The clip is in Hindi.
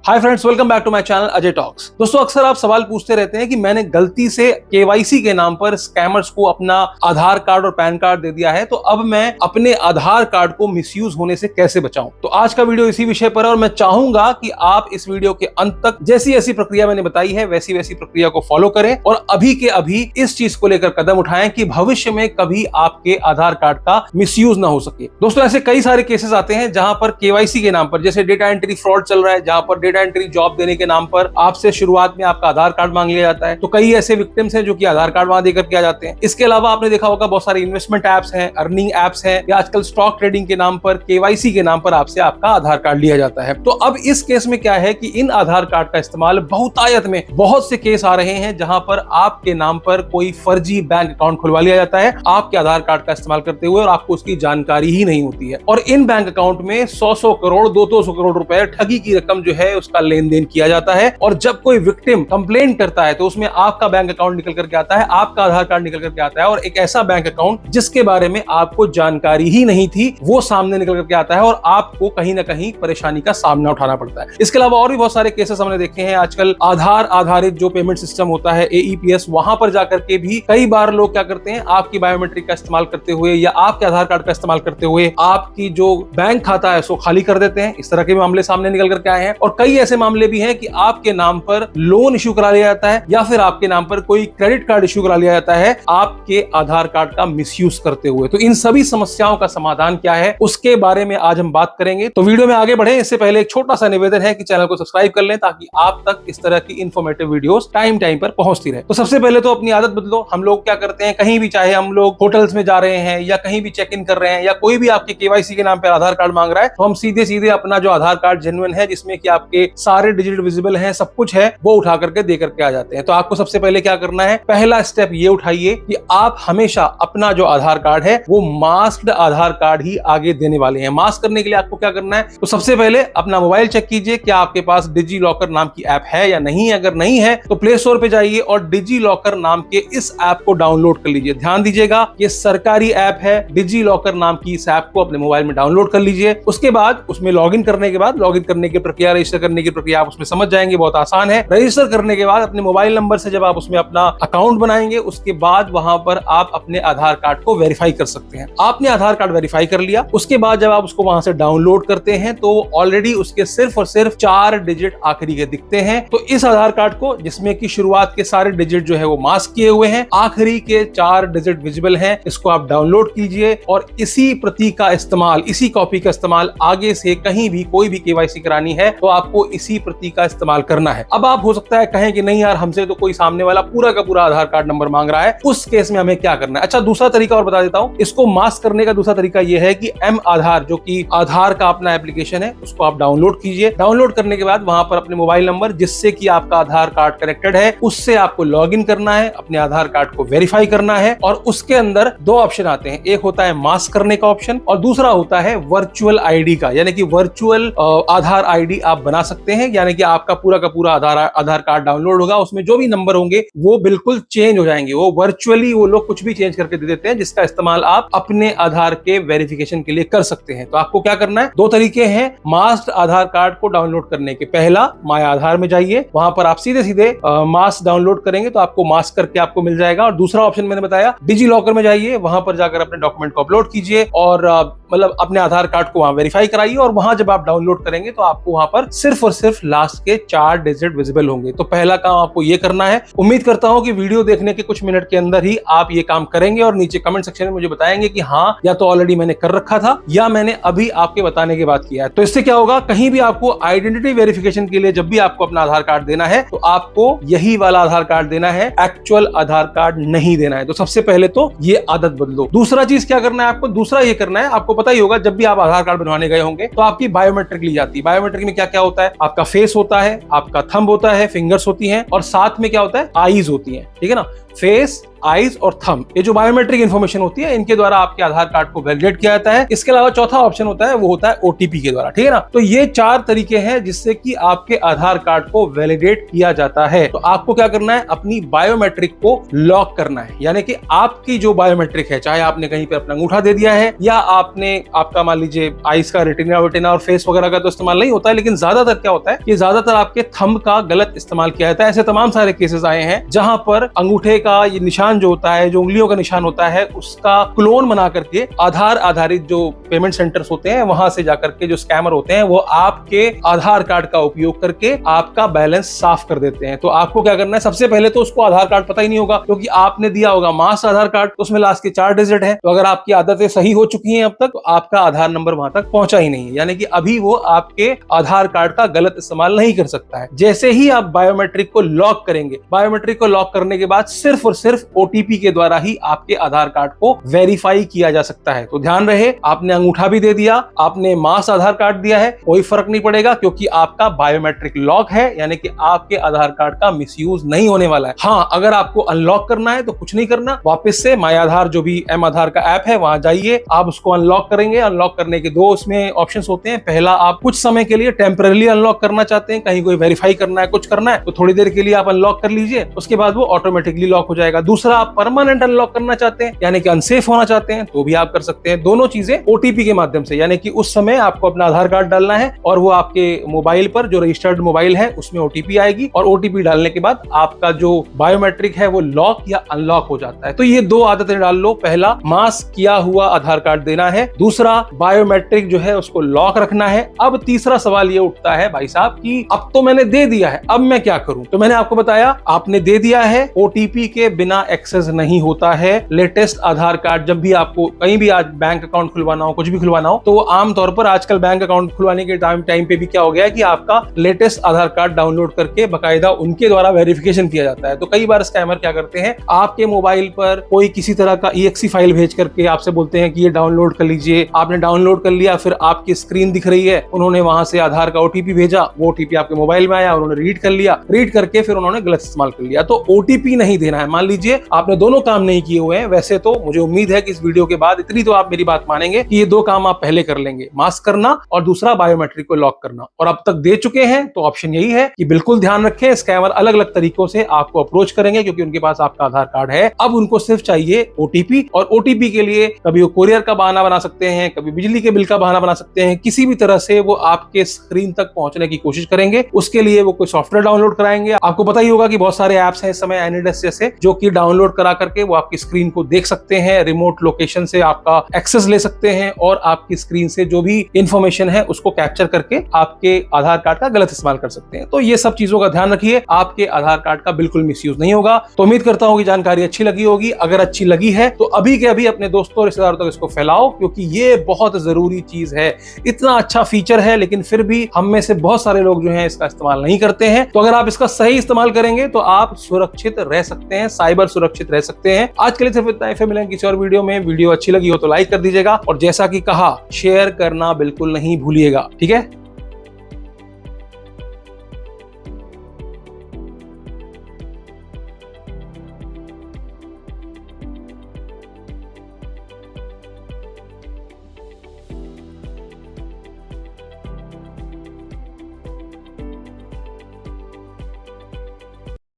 Hi friends, welcome back to my channel Ajay talks. दोस्तों, अक्सर आप सवाल पूछते रहते हैं कि मैंने गलती से केवाईसी के नाम पर स्कैमर्स को अपना आधार कार्ड और पैन कार्ड दे दिया है, तो अब मैं अपने आधार कार्ड को मिसयूज होने से कैसे बचाऊं। तो आज का वीडियो इसी विषय पर है और मैं चाहूंगा कि आप इस वीडियो के अंत तक जैसी ऐसी प्रक्रिया मैंने बताई है वैसी वैसी प्रक्रिया को फॉलो करें और अभी के अभी इस चीज को लेकर कदम उठाएं कि भविष्य में कभी आपके आधार कार्ड का मिसयूज ना हो सके। दोस्तों, ऐसे कई सारे केसेस आते हैं जहां पर केवाईसी के नाम पर, जैसे डेटा एंट्री फ्रॉड चल रहा है, जहां पर डेटा एंट्री जॉब देने के नाम पर आपसे शुरुआत में आपका आधार कार्ड मांग लिया जाता है। तो कई ऐसे विक्टिम्स हैं जो कि आधार कार्ड वहां देकर के आ जाते हैं। इसके अलावा आपने देखा होगा बहुत सारे इन्वेस्टमेंट एप्स हैं, अर्निंग एप्स हैं, या आजकल स्टॉक ट्रेडिंग के नाम पर केवाईसी के नाम पर आपसे आपका आधार कार्ड लिया जाता है। तो अब इस केस में क्या है कि इन आधार कार्ड का इस्तेमाल बहुतायत में बहुत से केस आ रहे हैं जहां पर आपके नाम पर कोई फर्जी बैंक अकाउंट खुलवा लिया जाता है आपके आधार कार्ड का इस्तेमाल करते हुए, और आपको उसकी जानकारी ही नहीं होती है। और इन बैंक अकाउंट में 100 करोड़ 200 करोड़ रुपए ठगी की रकम जो है उसका लेन देन किया जाता है। और जब कोई विक्टिम कंप्लेंट करता है तो उसमें आपका बैंक अकाउंट निकल करके आता है, आपका आधार कार्ड निकल करके आता है, और एक ऐसा बैंक अकाउंट जिसके बारे में आपको जानकारी ही नहीं थी वो सामने निकल करके आता है और आपको कहीं ना कहीं परेशानी का सामना उठाना पड़ता है। इसके अलावा और भी बहुत सारे केसेस हमने देखे हैं। आजकल आधार आधारित जो पेमेंट सिस्टम होता है AEPS, वहां पर जाकर के भी कई बार लोग क्या करते हैं, आपकी बायोमेट्रिक का इस्तेमाल करते हुए या आपके आधार कार्ड का इस्तेमाल करते हुए आपकी जो बैंक खाता है उसको खाली कर देते हैं। इस तरह के मामले सामने निकल करके आए हैं। और कई ऐसे मामले भी हैं कि आपके नाम पर लोन इशू करा लिया जाता है या फिर आपके नाम पर कोई क्रेडिट कार्ड इशू करा लिया जाता है आपके आधार कार्ड का मिसयूज करते हुए। तो इन सभी समस्याओं का समाधान क्या है उसके बारे में आज हम बात करेंगे। तो वीडियो में आगे बढ़े इससे पहले एक छोटा सा निवेदन है कि चैनल को सब्सक्राइब कर लें ताकि आप तक इस तरह की इंफॉर्मेटिव वीडियोस टाइम पर पहुंचती रहे। तो सबसे पहले तो अपनी आदत बदलो। हम लोग क्या करते हैं, कहीं भी, चाहे हम लोग होटल्स में जा रहे हैं या कहीं भी चेक इन कर रहे हैं या कोई भी आपके केवाईसी के नाम पर आधार कार्ड मांग रहा है, तो हम सीधे अपना जो आधार कार्ड जेन्युइन है जिसमें कि आपके सारे डिजिट विजिबल हैं, सब कुछ है, वो उठा करके दे करके आ जाते हैं। तो आपको सबसे पहले क्या करना है, पहला स्टेप ये उठाइए कि आप हमेशा अपना जो आधार कार्ड है वो मास्क्ड आधार कार्ड ही आगे देने वाले हैं। मास्क करने के लिए आपको क्या करना है, तो सबसे पहले अपना मोबाइल चेक कीजिए क्या आपके पास डिजी लॉकर नाम की ऐप है या नहीं। अगर नहीं है तो प्ले स्टोर पे जाइए और डिजी लॉकर नाम के इस ऐप को डाउनलोड कर लीजिए। ध्यान दीजिएगा, ये सरकारी ऐप है। डिजी लॉकर नाम की इस ऐप को अपने मोबाइल में डाउनलोड कर लीजिए। उसके बाद उसमें लॉगिन करने के बाद, लॉगिन करने की प्रक्रिया, रजिस्टर करने की प्रक्रिया आप उसमें समझ जाएंगे, बहुत आसान है। रजिस्टर करने के बाद अपने मोबाइल नंबर से जब आप उसमें अपना अकाउंट बनाएंगे उसके बाद वहां पर आप अपने आधार कार्ड को वेरीफाई कर सकते हैं। आपने आधार कार्ड वेरीफाई कर लिया, उसके बाद जब आप उसको वहां से डाउनलोड करते हैं तो ऑलरेडी उसके सिर्फ और सिर्फ 4 डिजिट आखिरी के दिखते हैं। तो इस आधार कार्ड को, जिसमें कि शुरुआत के सारे डिजिट जो है वो मास्क किए हुए हैं, आखिरी के 4 डिजिट विजिबल हैं, इसको आप डाउनलोड कीजिए और इसी प्रति का इस्तेमाल, इसी कॉपी का इस्तेमाल आगे से कहीं भी कोई भी केवाईसी करानी है तो आपको इसी प्रति का इस्तेमाल करना है। अब आप हो सकता है कहें कि नहीं यार, हमसे तो कोई सामने वाला पूरा का पूरा आधार कार्ड नंबर मांग रहा है, उस केस में हमें क्या करना है। अच्छा, दूसरा तरीका और बता देता हूं। इसको मास्क करने का दूसरा तरीका यह है कि M आधार, जो कि आधार का अपना एप्लीकेशन है, उसको आप डाउनलोड कीजिए। डाउनलोड करने के बाद वहां पर अपने मोबाइल नंबर जिससे कि आपका आधार कार्ड कनेक्टेड है उससे आपको लॉग इन करना है, अपने आधार कार्ड को वेरीफाई करना है। और उसके अंदर 2 ऑप्शन आते हैं, एक होता है मास्क करने का ऑप्शन और दूसरा होता है वर्चुअल आईडी का, यानी कि वर्चुअल आधार आईडी आप बना सकते हैं। यानी कि आपका पूरा का पूरा आधार कार्ड डाउनलोड होगा, उसमें जो भी नंबर होंगे वो बिल्कुल चेंज हो जाएंगे। वो वर्चुअली वो लोग कुछ भी चेंज करके दे देते हैं, जिसका इस्तेमाल आप अपने आधार के वेरिफिकेशन के लिए कर सकते हैं। तो आपको क्या करना है, 2 तरीके हैं मास्क आधार कार्ड को डाउनलोड करने के। पहला, माय आधार में जाइए, वहां पर आप सीधे मास्क डाउनलोड करेंगे तो आपको मास्क करके आपको मिल जाएगा। और दूसरा ऑप्शन मैंने बताया, डिजी लॉकर में जाइए, वहां पर जाकर अपने डॉक्यूमेंट को अपलोड कीजिए और मतलब अपने आधार कार्ड को वहां वेरीफाई कराइए। और वहां जब आप डाउनलोड करेंगे तो आपको वहां पर सिर्फ और सिर्फ लास्ट के 4 डिजिट विजिबल होंगे। तो पहला काम आपको ये करना है। उम्मीद करता हूं कि वीडियो देखने के कुछ मिनट के अंदर ही आप ये काम करेंगे और नीचे कमेंट सेक्शन में मुझे बताएंगे कि हाँ, या तो ऑलरेडी मैंने कर रखा था या मैंने अभी आपके बताने के बाद किया है। तो इससे क्या होगा, कहीं भी आपको आइडेंटिटी वेरिफिकेशन के लिए जब भी आपको अपना आधार कार्ड देना है तो आपको यही वाला आधार कार्ड देना है, एक्चुअल आधार कार्ड नहीं देना है। तो सबसे पहले तो ये आदत बदलो। दूसरा चीज क्या करना है आपको, दूसरा ये करना है, आपको पता ही होगा जब भी आप आधार कार्ड बनवाने गए होंगे तो आपकी बायोमेट्रिक ली जाती है। बायोमेट्रिक में क्या क्या होता है, आपका फेस होता है, आपका थंब होता है, फिंगर्स होती हैं और साथ में क्या होता है, आईज होती हैं। ठीक है ना, फेस, आईज और थंब, ये जो बायोमेट्रिक इन्फॉर्मेशन होती है इनके द्वारा आपके आधार कार्ड को वैलिडेट किया जाता है। इसके अलावा चौथा ऑप्शन होता है वो होता है ओटीपी के द्वारा, ठीक है ना। तो ये 4 तरीके हैं जिससे कि आपके आधार कार्ड को वैलिडेट किया जाता है। तो आपको क्या करना है, अपनी बायोमेट्रिक को लॉक करना है, यानी कि आपकी जो बायोमेट्रिक है, चाहे आपने कहीं पे अपना अंगूठा दे दिया है या आपने आपका मान लीजिए आईज का रेटिना वेटिना और फेस वगैरह का तो इस्तेमाल नहीं होता है, लेकिन ज्यादातर क्या होता है कि ज्यादातर आपके थंब का गलत इस्तेमाल किया जाता है। ऐसे तमाम सारे केसेस आए हैं जहां पर अंगूठे का ये निशान जो होता है, जो उंगलियों का निशान होता है, उसका क्लोन बना करके आधार आधारित जो पेमेंट सेंटर्स होते हैं वहां से जाकर के जो स्कैमर होते हैं वो आपके आधार कार्ड का उपयोग करके आपका बैलेंस साफ कर देते हैं। तो आपको क्या करना है, सबसे पहले तो उसको आधार कार्ड पता ही नहीं होगा क्योंकि आपने दिया होगा मास आधार कार्ड, तो उसमें लास्ट के 4 डिजिट है। तो अगर आपकी आदतें सही हो चुकी हैं अब तक, तो आपका आधार नंबर वहां तक पहुंचा ही नहीं है, यानी कि अभी वो आपके आधार कार्ड का गलत इस्तेमाल नहीं कर सकता है। जैसे ही आप बायोमेट्रिक को लॉक करेंगे, बायोमेट्रिक को लॉक करने के बाद सिर्फ और सिर्फ ओटीपी के द्वारा ही आपके आधार कार्ड को वेरीफाई किया जा सकता है। तो ध्यान रहे, आपने अंगूठा भी दे दिया, आपने मास आधार कार्ड दिया है, कोई फर्क नहीं पड़ेगा क्योंकि आपका बायोमेट्रिक लॉक है, यानी कि आपके आधार कार्ड का मिसयूज नहीं होने वाला है। हाँ, अगर आपको अनलॉक करना है तो कुछ नहीं करना, वापस से माय आधार जो भी एम आधार का ऐप है वहां जाइए, आप उसको अनलॉक करेंगे। अनलॉक करने के 2 उसमें ऑप्शंस होते हैं। पहला, आप कुछ समय के लिए टेम्पररी अनलॉक करना चाहते हैं, कहीं कोई वेरीफाई करना है, कुछ करना है, तो थोड़ी देर के लिए आप अनलॉक कर लीजिए, उसके बाद वो ऑटोमेटिकली लॉक हो जाएगा। दूसरा, आप परमानेंट अनलॉक करना चाहते हैं, यानी कि अनसेफ होना चाहते हैं, तो भी आप कर सकते हैं। दोनों चीजें ओटीपी के माध्यम से, यानी कि उस समय आपको अपना आधार कार्ड डालना है और वो आपके मोबाइल पर जो रजिस्टर्ड मोबाइल है उसमें ओटीपी आएगी और ओटीपी डालने के बाद आपका जो बायोमेट्रिक है वो लॉक या अनलॉक हो जाता है। तो ये 2 आदतें डाल लो। पहला, मास्क किया हुआ आधार कार्ड देना है। दूसरा, बायोमेट्रिक जो है उसको लॉक रखना है। अब तीसरा सवाल ये उठता है भाई साहब कि अब तो मैंने दे दिया है, अब मैं क्या करूं? तो मैंने आपको बताया, आपने दे दिया है, ओटीपी के बिना एक्सेस नहीं होता है। लेटेस्ट आधार कार्ड जब भी आपको कहीं भी आज बैंक अकाउंट खुलवाना हो, कुछ भी खुलवाना हो, तो आमतौर पर आजकल बैंक अकाउंट खुलवाने के टाइम पे भी क्या हो गया है कि आपका लेटेस्ट आधार कार्ड डाउनलोड करके बकायदा उनके द्वारा वेरिफिकेशन किया जाता है। तो कई बार स्कैमर क्या करते हैं, आपके मोबाइल पर कोई किसी तरह का EXE फाइल भेज करके आपसे बोलते हैं कि ये डाउनलोड कर लीजिए। आपने डाउनलोड कर लिया, फिर आपकी स्क्रीन दिख रही है, उन्होंने वहां से आधार का ओटीपी भेजा, वो ओटीपी आपके मोबाइल में आया, उन्होंने रीड कर लिया, रीड करके फिर उन्होंने गलत इस्तेमाल कर लिया। तो ओटीपी नहीं देना है। मान लीजिए आपने दोनों काम नहीं किए हुए हैं, वैसे तो मुझे उम्मीद है कि इस वीडियो के बाद इतनी तो आप मेरी बात मानेंगे कि ये 2 काम आप पहले कर लेंगे, मास्क करना और दूसरा बायोमेट्रिक को लॉक करना। और अब तक दे चुके हैं तो ऑप्शन यही है कि बिल्कुल ध्यान रखें, स्कैमर अलग अलग तरीकों से आपको अप्रोच करेंगे क्योंकि उनके पास आपका आधार कार्ड है। अब उनको सिर्फ चाहिए ओटीपी, और ओटीपी के लिए कभी वो कोरियर का बहाना बना सकते हैं, कभी बिजली के बिल का बहाना बना सकते हैं, किसी भी तरह से वो आपके स्क्रीन तक पहुंचने की कोशिश करेंगे। उसके लिए वो कोई सॉफ्टवेयर डाउनलोड कराएंगे। आपको पता ही होगा कि बहुत सारे ऐप्स हैं इस समय एनिडेस जैसे, जो कि डाउनलोड करा करके वो आपकी स्क्रीन को देख सकते हैं, रिमोट लोकेशन से आपका एक्सेस ले सकते हैं और आपकी स्क्रीन से जो भी इंफॉर्मेशन है उसको कैप्चर करके आपके आधार कार्ड का गलत इस्तेमाल कर सकते हैं। तो ये सब चीजों का ध्यान रखिए, आपके आधार कार्ड का बिल्कुल मिसयूज नहीं होगा। तो उम्मीद करता हूं कि जानकारी अच्छी लगी होगी। अगर अच्छी लगी है तो अभी के अभी अपने दोस्तों रिश्तेदारों तक इसको फैलाओ, क्योंकि ये बहुत जरूरी चीज है। इतना अच्छा फीचर है लेकिन फिर भी हम में से बहुत सारे लोग जो हैं इसका इस्तेमाल नहीं करते हैं। तो अगर आप इसका सही इस्तेमाल करेंगे तो आप सुरक्षित रह सकते हैं, साइबर सुरक्षित रह सकते हैं। आज के लिए सिर्फ इतना ही, फिर मिलेंगे किसी और वीडियो में। वीडियो अच्छी लगी हो तो लाइक कर दीजिएगा और जैसा कि कहा, शेयर करना बिल्कुल नहीं भूलिएगा, ठीक है।